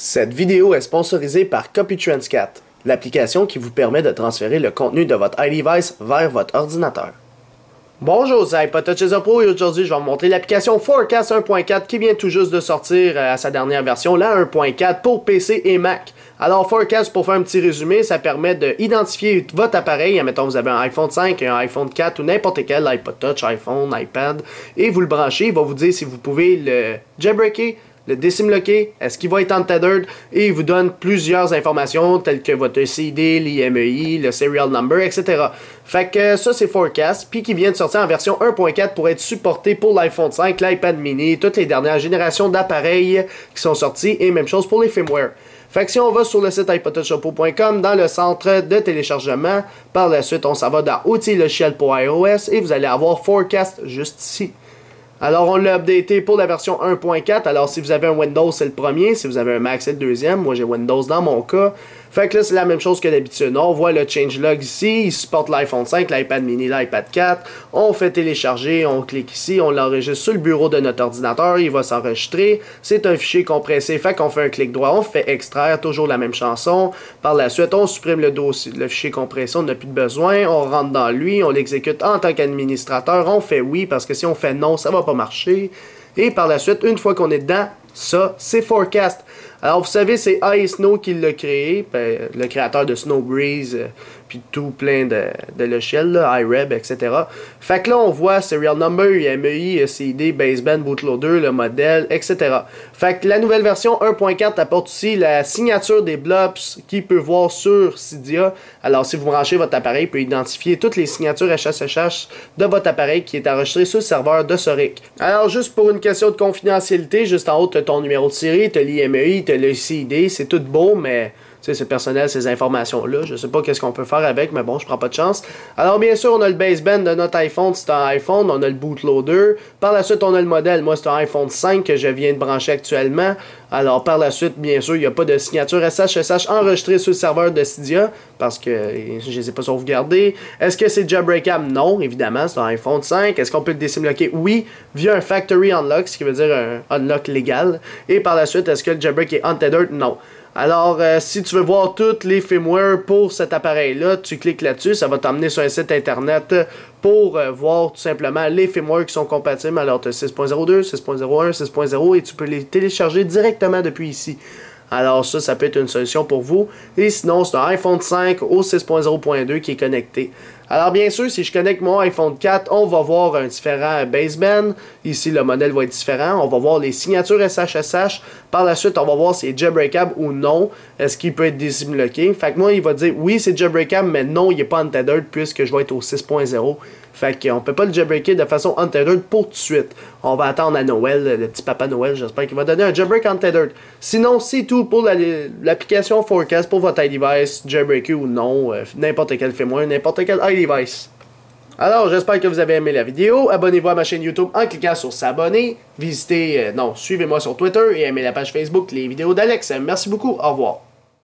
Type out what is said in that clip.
Cette vidéo est sponsorisée par CopyTransCat, l'application qui vous permet de transférer le contenu de votre iDevice vers votre ordinateur. Bonjour, c'est iPodTouch Pro et aujourd'hui je vais vous montrer l'application Forecast 1.4 qui vient tout juste de sortir à sa dernière version, la 1.4 pour PC et Mac. Alors Forecast, pour faire un petit résumé, ça permet d'identifier votre appareil, admettons vous avez un iPhone 5, un iPhone 4 ou n'importe quel iPod Touch, iPhone, iPad, et vous le branchez, il va vous dire si vous pouvez le jailbreaker, le désimloquer, est-ce qu'il va être untethered, et il vous donne plusieurs informations telles que votre CD, l'IMEI, le serial number, etc. Fait que ça c'est Forecast, puis qui vient de sortir en version 1.4 pour être supporté pour l'iPhone 5, l'iPad mini, toutes les dernières générations d'appareils qui sont sortis, et même chose pour les firmware. Fait que si on va sur le site iPodTouchPro.com, dans le centre de téléchargement, par la suite on s'en va dans Outils logiciels pour iOS, et vous allez avoir Forecast juste ici. Alors, on l'a updaté pour la version 1.4. Alors, si vous avez un Windows, c'est le premier. Si vous avez un Mac, c'est le deuxième. Moi, j'ai Windows dans mon cas. Fait que là, c'est la même chose que d'habitude. On voit le changelog ici. Il supporte l'iPhone 5, l'iPad mini, l'iPad 4. On fait télécharger. On clique ici. On l'enregistre sur le bureau de notre ordinateur. Il va s'enregistrer. C'est un fichier compressé. Fait qu'on fait un clic droit. On fait extraire. Toujours la même chanson. Par la suite, on supprime le dossier, le fichier compressé. On n'a plus de besoin. On rentre dans lui. On l'exécute en tant qu'administrateur. On fait oui parce que si on fait non, ça va pas marcher. Et par la suite, une fois qu'on est dedans, ça, c'est Forecast. Alors, vous savez, c'est iSnow qui l'a créé, le créateur de Snowbreeze, puis tout plein de logiciels, là, iReb, etc. Fait que là, on voit Serial Number, IMEI, CD, Baseband, Bootloader, le modèle, etc. Fait que la nouvelle version 1.4 apporte aussi la signature des blobs qu'il peut voir sur Cydia. Alors, si vous branchez votre appareil, il peut identifier toutes les signatures SSH de votre appareil qui est enregistré sur le serveur de Soric. Alors, juste pour une question de confidentialité, juste en haut, tu as ton numéro de série, tu as l'IMEI, tu as le CD, c'est tout beau, mais c'est personnel ces informations-là. Je sais pas qu'est-ce qu'on peut faire avec, mais bon, je prends pas de chance. Alors bien sûr, on a le baseband de notre iPhone, c'est un iPhone, on a le bootloader. Par la suite, on a le modèle. Moi, c'est un iPhone 5 que je viens de brancher actuellement. Alors par la suite, bien sûr, il n'y a pas de signature SSH enregistrée sur le serveur de Cydia, parce que je les ai pas sauvegardés. Est-ce que c'est jailbreakable? Non, évidemment, c'est un iPhone 5. Est-ce qu'on peut le désimloquer? Oui, via un factory unlock, ce qui veut dire un unlock légal. Et par la suite, est-ce que le jailbreak est untethered? Non. Alors, si tu veux voir toutes les firmware pour cet appareil-là, tu cliques là-dessus, ça va t'emmener sur un site internet pour voir tout simplement les firmware qui sont compatibles. Alors, tu as 6.02, 6.01, 6.0 et tu peux les télécharger directement depuis ici. Alors ça peut être une solution pour vous. Et sinon, c'est un iPhone 5 au 6.0.2 qui est connecté. Alors bien sûr, si je connecte mon iPhone 4, on va voir un différent baseband. Ici, le modèle va être différent. On va voir les signatures SSH. Par la suite, on va voir si c'est jailbreakable ou non. Est-ce qu'il peut être désimloqué? Fait que moi, il va dire oui, c'est jailbreakable, mais non, il n'est pas untethered puisque je vais être au 6.0. Fait qu'on peut pas le jailbreaker de façon untethered pour tout de suite. On va attendre à Noël, le petit papa Noël, j'espère qu'il va donner un jailbreak untethered. Sinon, c'est tout pour l'application Forecast pour votre iDevice, jailbreaker ou non, n'importe quel firmware, n'importe quel iDevice. Alors, j'espère que vous avez aimé la vidéo. Abonnez-vous à ma chaîne YouTube en cliquant sur s'abonner. Suivez-moi sur Twitter et aimez la page Facebook Les Vidéos d'Alex. Merci beaucoup, au revoir.